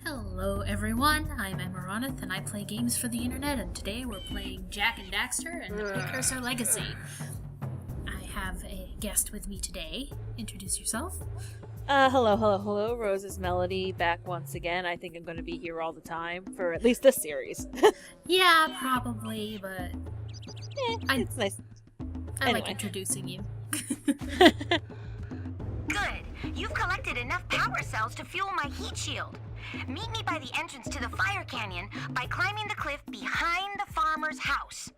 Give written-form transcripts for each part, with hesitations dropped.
Hello everyone, I'm Amaronith and I play games for the internet, and today we're playing Jak and Daxter and the Precursor Legacy. I have a guest with me today. Introduce yourself. Hello. Rose's Melody back once again. I think I'm going to be here all the time for at least this series. Yeah, probably, but it's nice. I like introducing you. Good. You've collected enough power cells to fuel my heat shield. Meet me by the entrance to the fire canyon by climbing the cliff behind the farmer's house.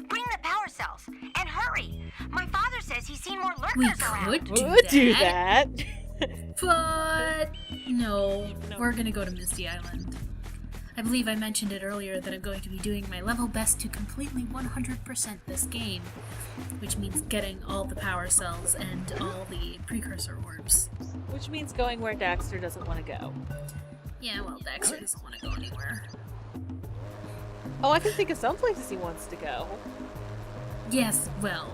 Bring the power cells, and hurry! My father says he's seen more lurkers around. We could do that. But no, we're gonna go to Misty Island. I believe I mentioned it earlier that I'm going to be doing my level best to completely 100% this game, which means getting all the power cells and all the precursor orbs. Which means going where Daxter doesn't want to go. Yeah, well, Daxter doesn't want to go anywhere. Oh, I can think of some places he wants to go. Yes, well.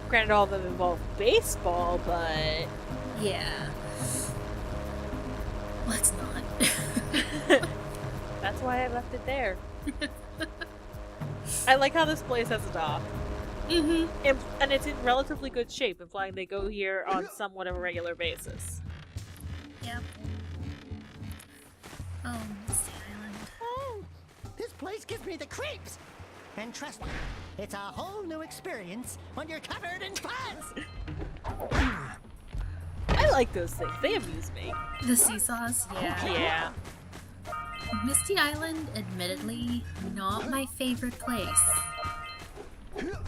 Granted, all of them involve baseball, but... Yeah. Let's not. That's why I left it there. I like how this place has a dock. Mm-hmm. And it's in relatively good shape, implying they go here on somewhat of a regular basis. Yep. Oh, Misty Island. Oh, this place gives me the creeps. And trust me, it's a whole new experience when you're covered in fuzz. I like those things. They amuse me. The seesaws? Yeah. Yeah. Misty Island, admittedly, not my favorite place.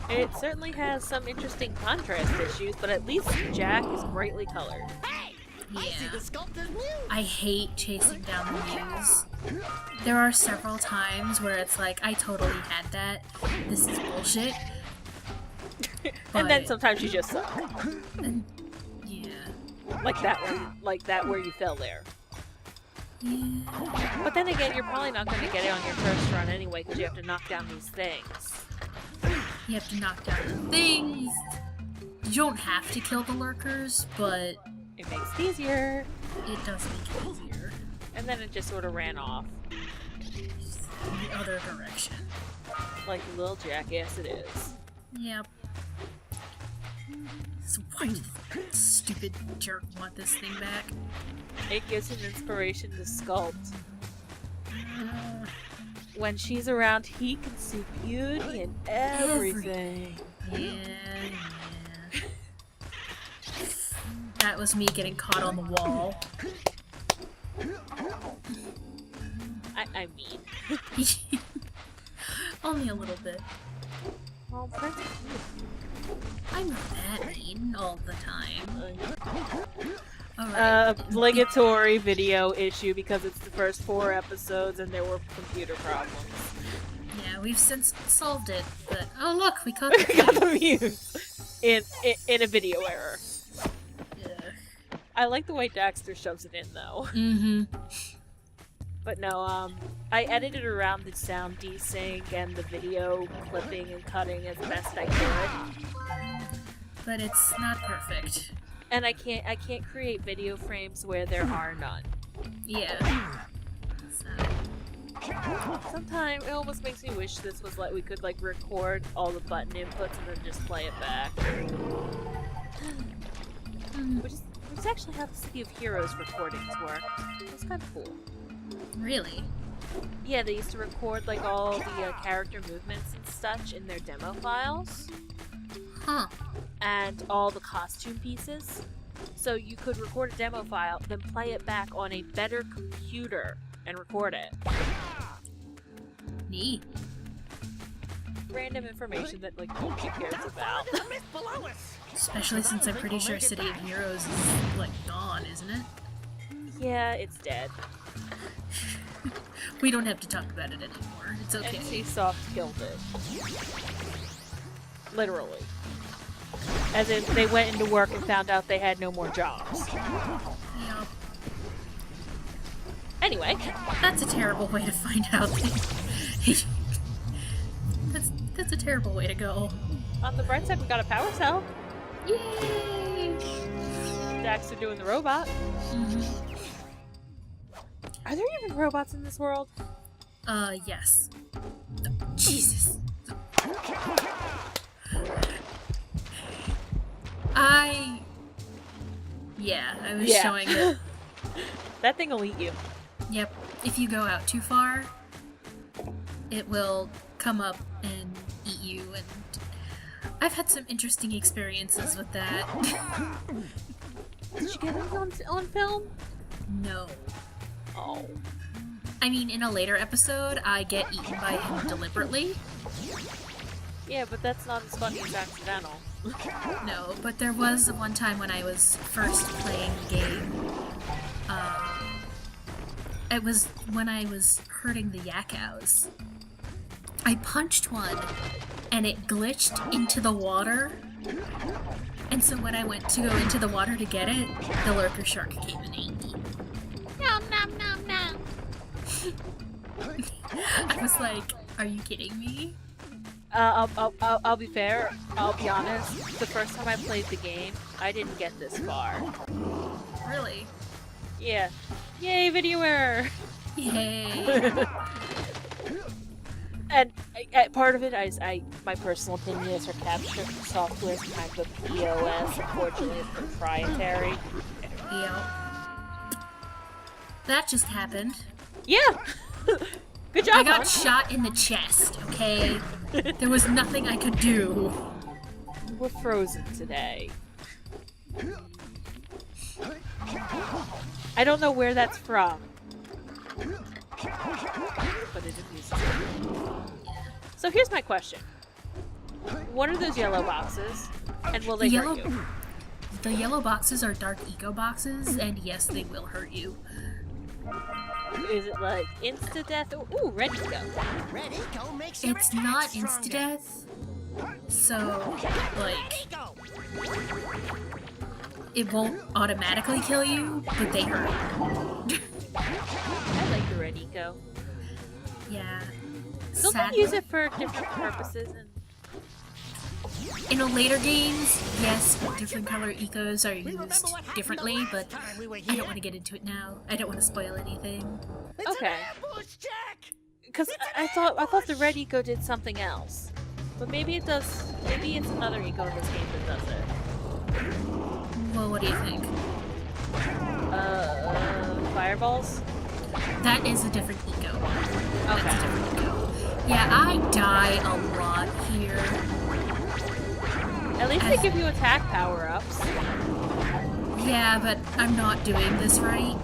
It certainly has some interesting contrast issues, but at least Jak is brightly colored. Hey, I see Yeah. the sculptor's muse. I hate chasing down the muse. There are several times where it's like, I totally had that. This is bullshit. And then But- sometimes you just suck. And, yeah. Like that where you fell there. Yeah. But then again, you're probably not going to get it on your first run anyway, because you have to knock down these things. You have to knock down the things. You don't have to kill the lurkers, but It makes it easier. it does make it easier. And then it just sort of ran off. In the other direction. Like a little jackass it is. Yep. So why did this stupid jerk want this thing back? It gives him inspiration to sculpt. Uh, When she's around, he can see beauty in everything. yeah. That was me getting caught on the wall. I mean. Only a little bit. Well, that's I'm not that mean all the time. Alright. Obligatory video issue because it's the first 4 episodes and there were computer problems. Yeah, we've since solved it, but oh look, we caught We got the muse in a video error. I like the way Daxter shoves it in though. Mm-hmm. But no, I edited around the sound desync and the video clipping and cutting as best I could. But it's not perfect. And I can't create video frames where there are none. Yeah. So, Sometimes it almost makes me wish this was like we could like record all the button inputs and then just play it back. Which is actually how the City of Heroes recordings work. It's kind of cool. really? Yeah, they used to record like all the character movements and such in their demo files. Huh. And all the costume pieces. So you could record a demo file, then play it back on a better computer and record it. Neat. Random information that like nobody cares about. There's a mist below us. Especially since I'm pretty sure City of Heroes is, like, gone, isn't it? Yeah, it's dead. We don't have to talk about it anymore. It's okay. NCSoft killed it. Literally. As in, they went into work and found out they had no more jobs. Yup. Anyway. That's a terrible way to find out. That's a terrible way to go. On the bright side, we got a power cell. Yay! Daxter doing the robot. Mm-hmm. robots in this world? Yes. Jesus. I was showing it. That thing will eat you. Yep. If you go out too far, it will come up and eat you, and I've had some interesting experiences with that. Did you get it on film? No. Oh. I mean, in a later episode, I get eaten by him deliberately. Yeah, but that's not as funny as accidental. No, but there was one time when I was first playing the game. It was when I was herding the yakkows. I punched one, and it glitched into the water. And so when I went to go into the water to get it, the lurker shark came and ate me. Nom nom nom nom. I was like, are you kidding me? I'll be fair. I'll be honest. The first time I played the game, I didn't get this far. Really? Yeah. Yay, video error! Yay. And part of it, my personal opinion is her capture software is kind of POS. Unfortunately, it's proprietary. Yep. That just happened. Yeah! Good job, I got hon. shot in the chest, okay? There was nothing I could do. We're frozen today. I don't know where that's from. But it amuses me. So here's my question. What are those yellow boxes? And will they hurt you? The yellow boxes are dark eco boxes, and yes, they will hurt you. Is it like insta-death? Ooh, red eco. Red Eco makes your It's attack not stronger. insta-death, so, like, Eco. it won't automatically kill you, but they hurt. I like the red eco. Yeah. Don't they use it for different purposes? And In the later games, yes, different color ecos are We remember used what happened differently, the but last time we were I here. don't want to get into it now. I don't want to spoil anything. It's Okay. an ambush, Jack! because I thought the red eco did something else, but maybe it does. Maybe it's another eco in this game that does it. Well, what do you think? Fireballs. That is a different eco. That's a Okay. different eco. Yeah, I die a lot here. At least they give you attack power-ups. Yeah, but I'm not doing this right.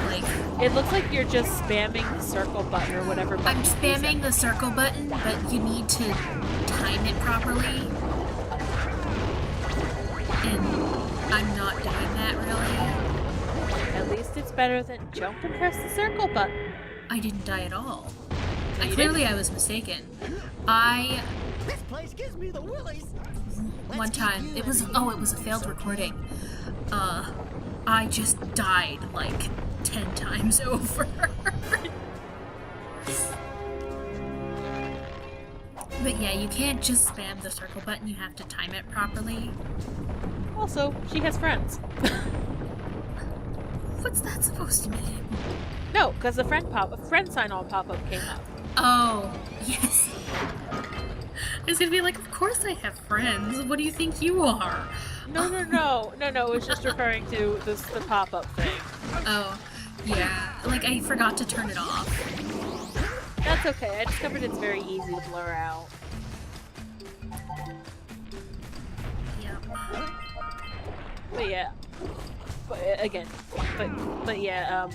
Like, It looks like you're just spamming the circle button or whatever button. I'm you're spamming using. the circle button, but you need to time it properly. And I'm not doing that really. At least it's better than jump and press the circle button. I didn't die at all. You Clearly I was mistaken. This place gives me the willies. One time, it was a failed recording. I just died like 10 times over. But yeah, you can't just spam the circle button, you have to time it properly. Also, she has friends. What's that supposed to mean? No, because a friend sign-on pop-up came up. Oh, yes. I was gonna be like, of course I have friends. What do you think you are? No. It was just referring to the pop-up thing. Oh, yeah. Like, I forgot to turn it off. That's okay. I discovered it's very easy to blur out. Yep. But yeah. But yeah,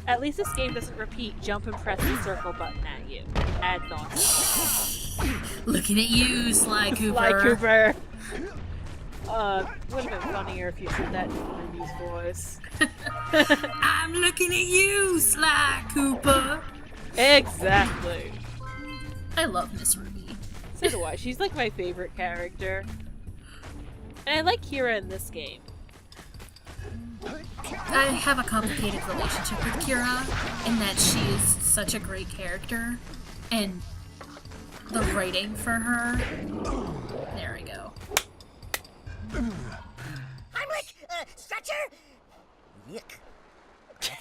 at least this game doesn't repeat jump and press the circle button at you. Ad nauseam. Looking at you, Sly Cooper. Sly Cooper. Would have been funnier if you said that in Ruby's voice. I'm looking at you, Sly Cooper. Exactly. I love Miss Ruby. So do I. She's like my favorite character. And I like Kira in this game. I have a complicated relationship with Kira in that she's such a great character, and the writing for her. There we go. Heimlich! Stretcher! Yuck.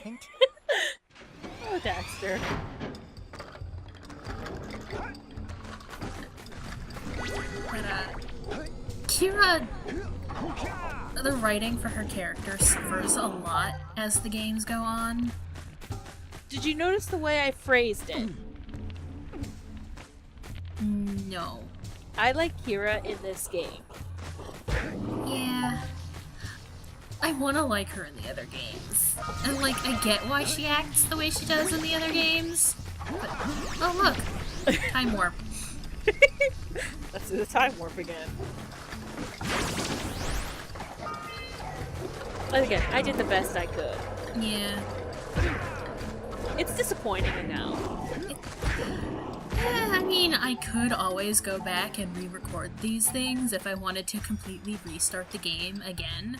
Hint. Daxter. But, Kira, the writing for her character suffers a lot as the games go on. Did you notice the way I phrased it? No. I like Kira in this game. Yeah. I want to like her in the other games. And, like, I get why she acts the way she does in the other games. But, oh, look. Time warp. Let's do the time warp again. And again, I did the best I could. Yeah. It's disappointing now. I mean, I could always go back and re-record these things if I wanted to completely restart the game again.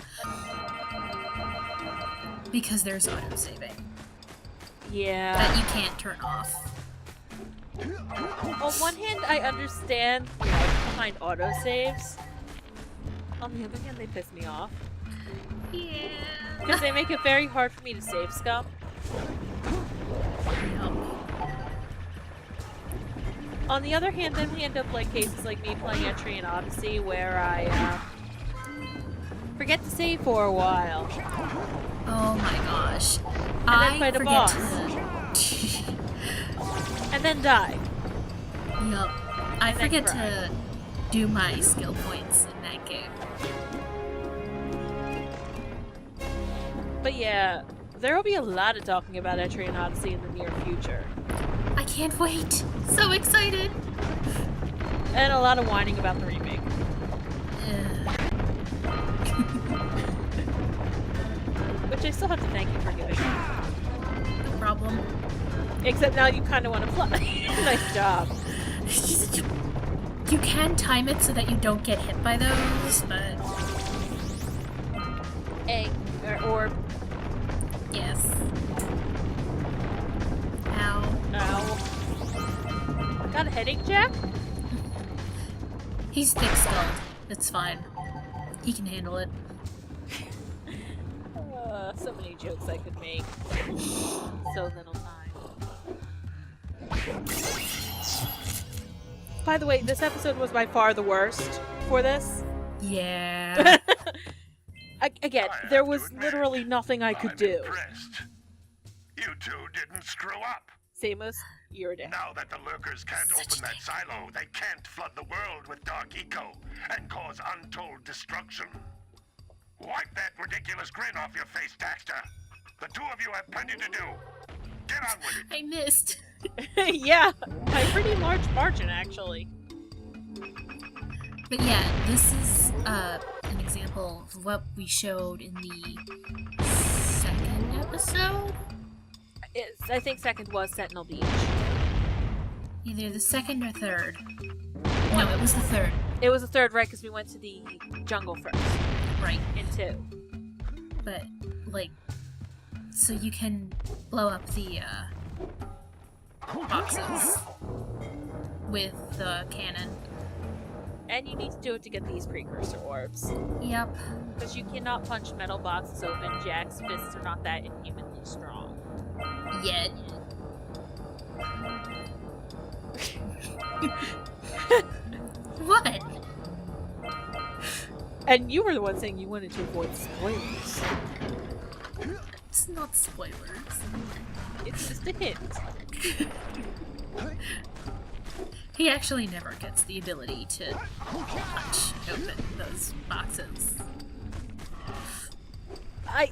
Because there's auto-saving. Yeah. That you can't turn off. On one hand, I understand the logic behind autosaves. On the other hand, they piss me off. Yeah. Because they make it very hard for me to save scum. Yep. On the other hand, then we end up like cases like me playing Etrian Odyssey where I forget to save for a while. Oh my gosh. And then fight a boss. to... And then die. Yup. I And then forget cry. to do my skill points in that game. But yeah, there will be a lot of talking about Etrian Odyssey in the near future. I can't wait. So excited. And a lot of whining about the remake. Which I still have to thank you for giving me. No problem. Except now you kind of want to play. Nice job. You can time it so that you don't get hit by those, but... Egg. Or Yes. Ow. Ow. Got a headache, Jack? He's thick-skulled. It's fine. He can handle it. So many jokes I could make. So little time. By the way, this episode was by far the worst for this. Yeah. Again, there was literally nothing I could do. Impressed. You two didn't screw up. Samus, you're dead. Now that the lurkers can't open that silo, they can't flood the world with dark eco and cause untold destruction. Wipe that ridiculous grin off your face, Daxter. The two of you have plenty to do. Get on with it. I missed. Yeah, by a pretty large margin, actually. But yeah, this is an example of what we showed in the second episode? I think second was Sentinel Beach. Either the second or third. No, it was the third. It was the third, right? Because we went to the jungle first. Right. In 2. But, like, so you can blow up the boxes with the cannon. And you need to do it to get these precursor orbs. Yep. Because you cannot punch metal boxes open. Jack's fists are not that inhumanly strong. Yet. What? And you were the one saying you wanted to avoid spoilers. It's not spoilers. It's just a hint. He actually never gets the ability to punch open those boxes. I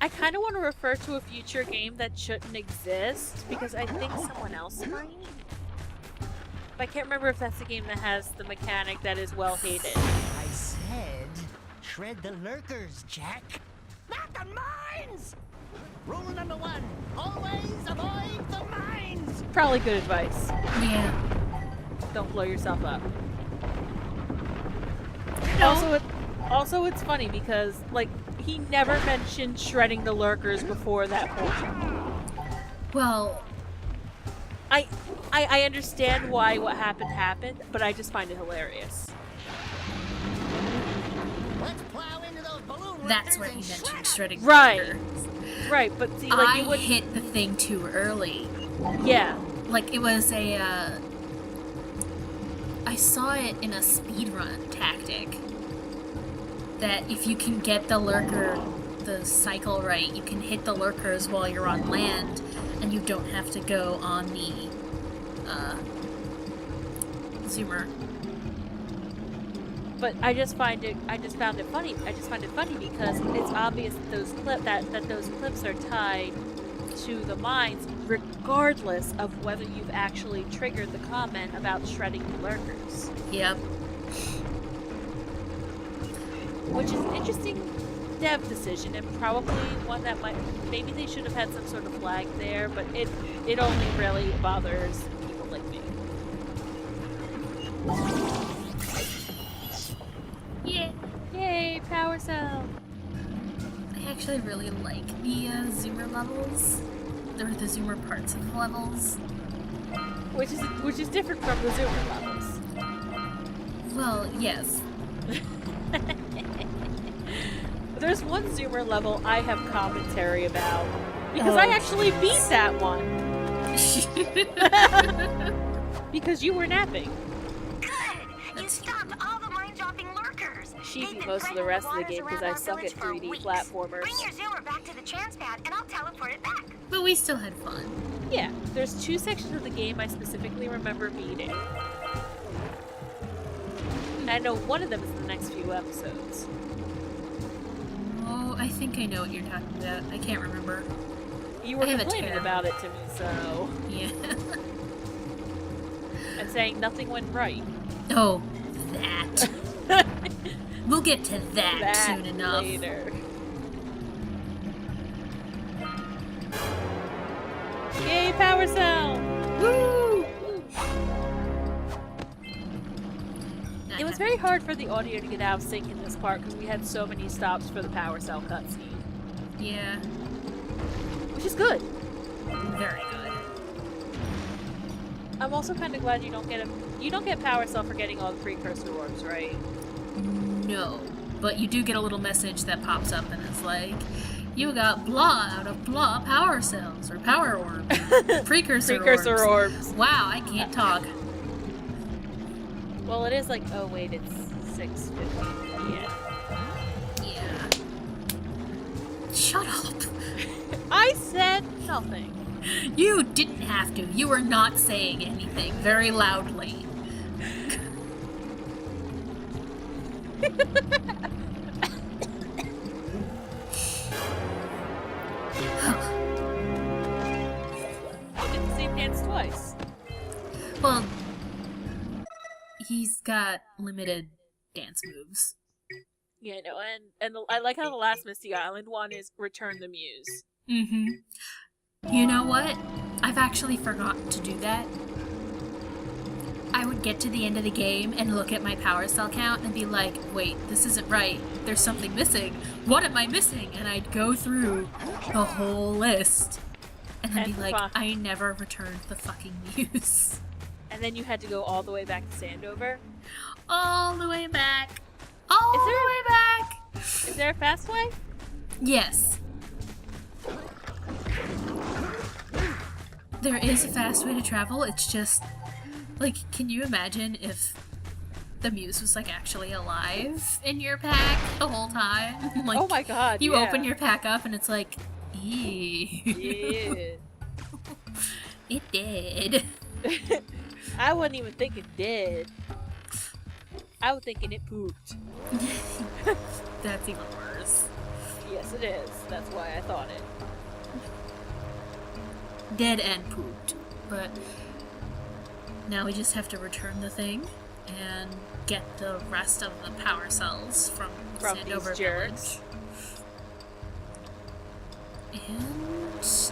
kind of want to refer to a future game that shouldn't exist because I think someone else might. But I can't remember if that's the game that has the mechanic that is well hated. I said, shred the lurkers, Jack. Not the mines! Rule number 1, always avoid the mines! Probably good advice. Yeah. Don't blow yourself up. No. Also, it's funny because, like, he never mentioned shredding the lurkers before that point. Well, I understand why what happened, but I just find it hilarious. Let's plow into those balloon that's lurkers where he and shred mentioned 'em. shredding. Right. lurkers. Right, but see, like, I you would hit the thing too early. Yeah. Like, it was a, I saw it in a speedrun tactic. That if you can get the lurker, the cycle right, you can hit the lurkers while you're on land, and you don't have to go on the, zoomer. But I just found it funny. I just find it funny because it's obvious that those clips are tied to the mines, regardless of whether you've actually triggered the comment about shredding the lurkers. Yep. Which is an interesting dev decision, and probably one that maybe they should have had some sort of flag there, but it only really bothers people like me. Yeah. Yay, power cell! I actually really like the zoomer levels, or the zoomer parts of the levels. Which is different from the zoomer levels. Well, yes. There's one zoomer level I have commentary about because I actually beat that one because you were napping. Good! You stopped all the mine-dropping lurkers. She They've beat been most of the planting rest of the waters game because around I our suck at village for 3D weeks. platformers. Bring your zoomer back to the chance pad, and I'll teleport it back. But we still had fun. Yeah, there's 2 sections of the game I specifically remember beating. I know one of them is in the next few episodes. Oh, I think I know what you're talking about. I can't remember. You were I have a complaining terrible- about it to me, so... Yeah. And saying nothing went right. Oh, that. We'll get to that soon enough. Later. Yay, power cell! Woo! It was very hard for the audio to get out of sync in this part because we had so many stops for the power cell cutscene. Yeah, Which is good. very good. I'm also kind of glad you don't get power cell for getting all the precursor orbs, right? No, but you do get a little message that pops up and it's like, you got blah out of blah power cells, or power orbs, precursor orbs. Wow, I can't talk. Well, it is like, oh wait, it's 6:50. Yeah. Shut up. I said nothing. You didn't have to. You were not saying anything very loudly. I did the same dance twice. Well, he's got limited dance moves. Yeah, I know, and I like how the last Misty Island one is Return the Muse. Mm-hmm. You know what? I've actually forgotten to do that. I would get to the end of the game and look at my power cell count and be like, wait, this isn't right. There's something missing. What am I missing? And I'd go through the whole list and then be like, I never returned the fucking muse. And then you had to go all the way back to Sandover. All the way back. All the way back. Is there a fast way? Yes. There is a fast way to travel. It's just, like, can you imagine if the muse was, like, actually alive in your pack the whole time? Like, oh my god, you yeah. open your pack up and it's like, eee. Yeah. It did. I wasn't even thinking dead. I was thinking it pooped. That's even worse. Yes, it is. That's why I thought it. Dead and pooped. But now we just have to return the thing and get the rest of the power cells from Sandover these jerks. Village.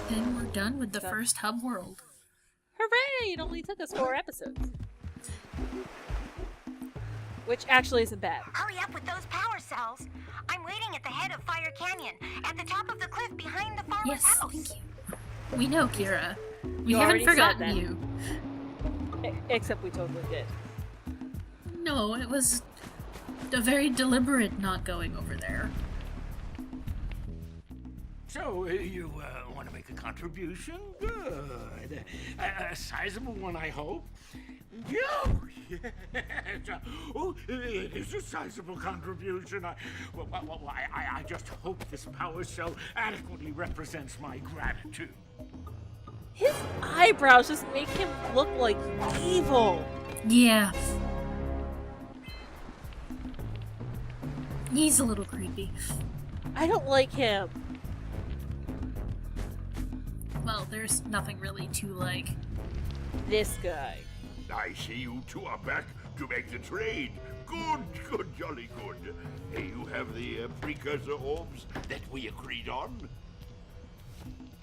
And then we're done with the first hub world. Hooray! It only took us 4 episodes. Which actually isn't bad. Hurry up with those power cells. I'm waiting at the head of Fire Canyon, at the top of the cliff behind the farmer's Yes, house. thank you. We know, Kira. We You haven't already said forgotten that. you. Except we totally did. No, it was a very deliberate not going over there. So, you want to make a contribution? Good. A sizable one, I hope. Oh, yes. Oh, it is a sizable contribution. I just hope this power cell adequately represents my gratitude. His eyebrows just make him look like evil. Yeah. He's a little creepy. I don't like him. Well, there's nothing really to like. This guy. I see you two are back to make the trade. Good, jolly good. You have the precursor orbs that we agreed on.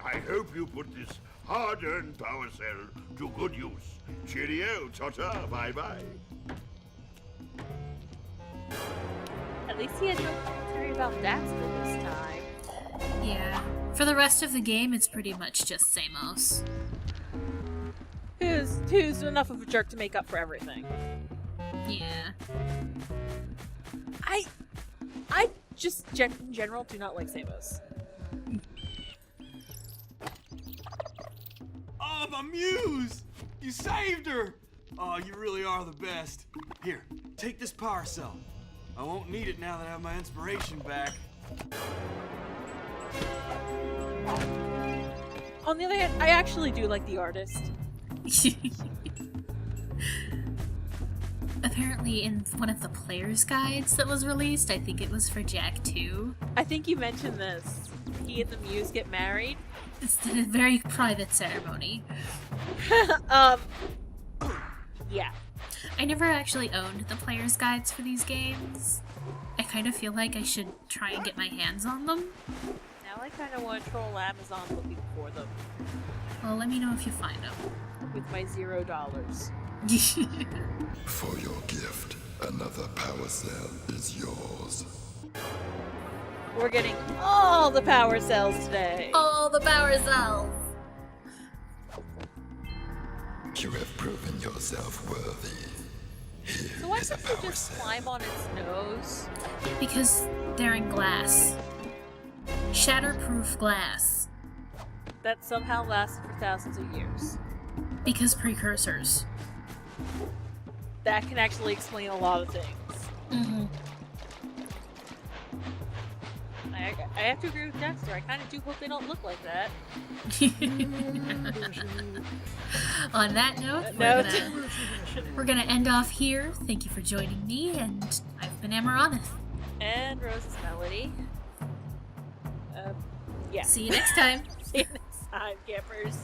I hope you put this hard-earned power cell to good use. Cheerio, ta-ta, bye-bye. At least he had no commentary about Daxter this time. Yeah. For the rest of the game, it's pretty much just Samos. Who's enough of a jerk to make up for everything. Yeah. I just in general do not like Samos. Oh, my muse! You saved her! Oh, you really are the best. Here, take this power cell. I won't need it now that I have my inspiration back. On the other hand, I actually do like the artist. Apparently in one of the player's guides that was released, I think it was for Jak 2. I think you mentioned this. He and the Muse get married. It's a very private ceremony. Yeah. I never actually owned the player's guides for these games. I kind of feel like I should try and get my hands on them. Now I kind of want to troll Amazon looking for them. Well, let me know if you find them. With my $0. For your gift, another power cell is yours. We're getting all the power cells today. All the power cells! You have proven yourself worthy. Here So why is a does he power just cell. climb on its nose? Because they're in glass. Shatterproof glass. That somehow lasted for thousands of years. Because precursors. That can actually explain a lot of things. Mm-hmm. I have to agree with Daxter. I kind of do hope they don't look like that. On that note, we're gonna end off here. Thank you for joining me, and I've been Amaronith. And Rose's Melody. Yeah. See you next time. See you next time, campers.